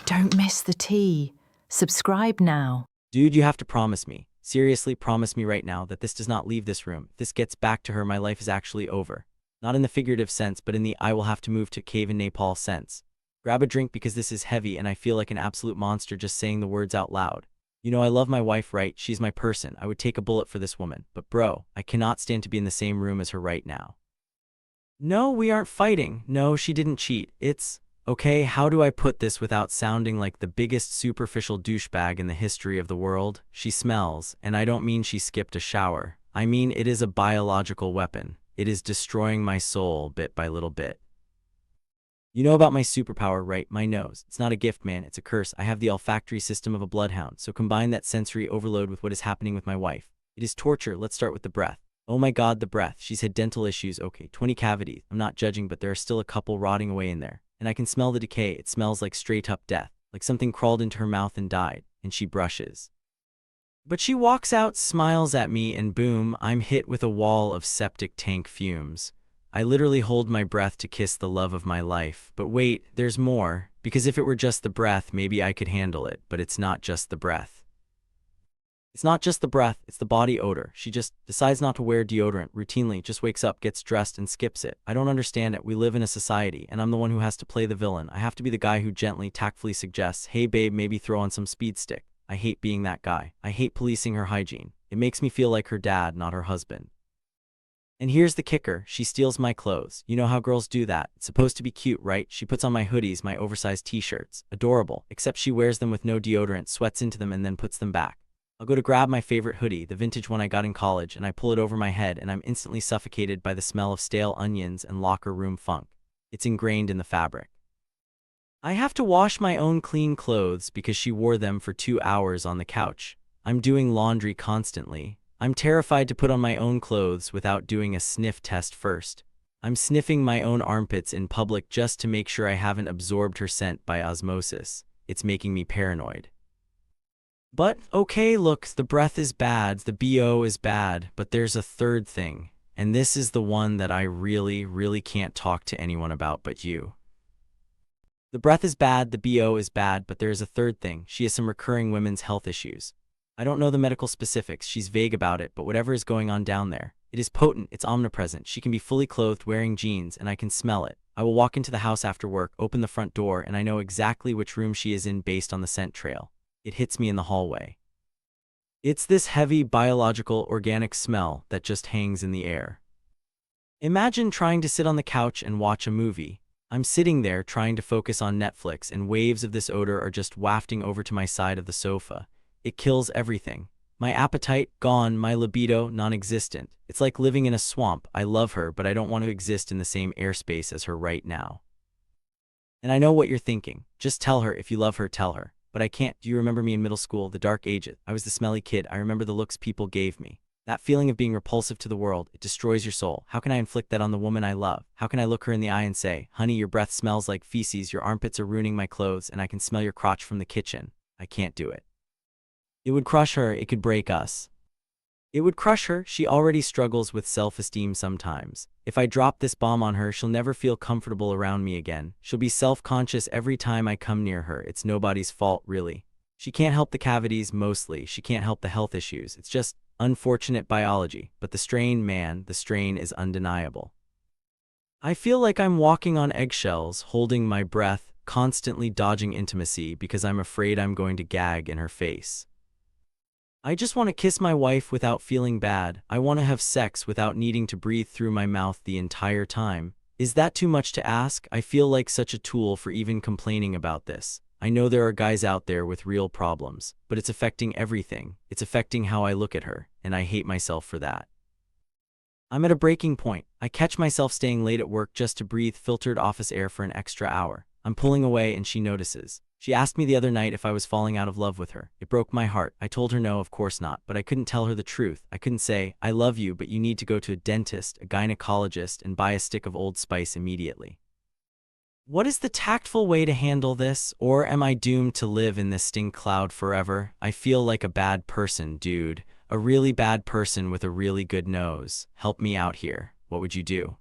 Don't miss the tea. Subscribe now. Dude, you have to promise me. Seriously, promise me right now that this does not leave this room. If this gets back to her, my life is actually over. Not in the figurative sense, but in the I will have to move to cave in Nepal sense. Grab a drink because this is heavy and I feel like an absolute monster just saying the words out loud. You know, I love my wife, right? She's my person. I would take a bullet for this woman. But bro, I cannot stand to be in the same room as her right now. No, we aren't fighting. No, she didn't cheat. It's... Okay, how do I put this without sounding like the biggest superficial douchebag in the history of the world? She smells, and I don't mean she skipped a shower. I mean it is a biological weapon. It is destroying my soul bit by little bit. You know about my superpower, right? My nose. It's not a gift, man. It's a curse. I have the olfactory system of a bloodhound, so combine that sensory overload with what is happening with my wife. It is torture. Let's start with the breath. Oh my god, the breath. She's had dental issues. Okay, 20 cavities. I'm not judging, but there are still a couple rotting away in there. And I can smell the decay. It smells like straight-up death, like something crawled into her mouth and died, and she brushes. But she walks out, smiles at me, and boom, I'm hit with a wall of septic tank fumes. I literally hold my breath to kiss the love of my life. But wait, there's more, because if it were just the breath, maybe I could handle it, but it's not just the breath. It's not just the breath, it's the body odor. She just decides not to wear deodorant routinely, just wakes up, gets dressed, and skips it. I don't understand it. We live in a society, and I'm the one who has to play the villain. I have to be the guy who gently, tactfully suggests, hey babe, maybe throw on some speed stick. I hate being that guy. I hate policing her hygiene. It makes me feel like her dad, not her husband. And here's the kicker, she steals my clothes. You know how girls do that. It's supposed to be cute, right? She puts on my hoodies, my oversized t-shirts. Adorable, except she wears them with no deodorant, sweats into them, and then puts them back. I'll go to grab my favorite hoodie, the vintage one I got in college, and I pull it over my head and I'm instantly suffocated by the smell of stale onions and locker room funk. It's ingrained in the fabric. I have to wash my own clean clothes because she wore them for 2 hours on the couch. I'm doing laundry constantly. I'm terrified to put on my own clothes without doing a sniff test first. I'm sniffing my own armpits in public just to make sure I haven't absorbed her scent by osmosis. It's making me paranoid. But, okay, look, the breath is bad, the BO is bad, but there's a third thing. And this is the one that I really can't talk to anyone about but you. The breath is bad, the BO is bad, but there's a third thing. She has some recurring women's health issues. I don't know the medical specifics, she's vague about it, but whatever is going on down there, it is potent, it's omnipresent. She can be fully clothed wearing jeans, and I can smell it. I will walk into the house after work, open the front door, and I know exactly which room she is in based on the scent trail. It hits me in the hallway. It's this heavy, biological, organic smell that just hangs in the air. Imagine trying to sit on the couch and watch a movie. I'm sitting there trying to focus on Netflix, and waves of this odor are just wafting over to my side of the sofa. It kills everything. My appetite, gone. My libido, non-existent. It's like living in a swamp. I love her, but I don't want to exist in the same airspace as her right now. And I know what you're thinking. Just tell her. If you love her, tell her. But I can't. Do you remember me in middle school, the dark ages? I was the smelly kid. I remember the looks people gave me. That feeling of being repulsive to the world, it destroys your soul. How can I inflict that on the woman I love? How can I look her in the eye and say, honey, your breath smells like feces, your armpits are ruining my clothes, and I can smell your crotch from the kitchen? I can't do it. It would crush her, it could break us. It would crush her. She already struggles with self-esteem sometimes. If I drop this bomb on her, she'll never feel comfortable around me again. She'll be self-conscious every time I come near her. It's nobody's fault, really. She can't help the cavities, mostly. She can't help the health issues. It's just unfortunate biology. But the strain, man, the strain is undeniable. I feel like I'm walking on eggshells, holding my breath, constantly dodging intimacy because I'm afraid I'm going to gag in her face. I just want to kiss my wife without feeling bad. I want to have sex without needing to breathe through my mouth the entire time. Is that too much to ask? I feel like such a tool for even complaining about this. I know there are guys out there with real problems, but it's affecting everything. It's affecting how I look at her, and I hate myself for that. I'm at a breaking point. I catch myself staying late at work just to breathe filtered office air for an extra hour. I'm pulling away and she notices. She asked me the other night if I was falling out of love with her. It broke my heart. I told her no, of course not, but I couldn't tell her the truth. I couldn't say, I love you, but you need to go to a dentist, a gynecologist, and buy a stick of Old Spice immediately. What is the tactful way to handle this? Or am I doomed to live in this stink cloud forever? I feel like a bad person, dude. A really bad person with a really good nose. Help me out here. What would you do?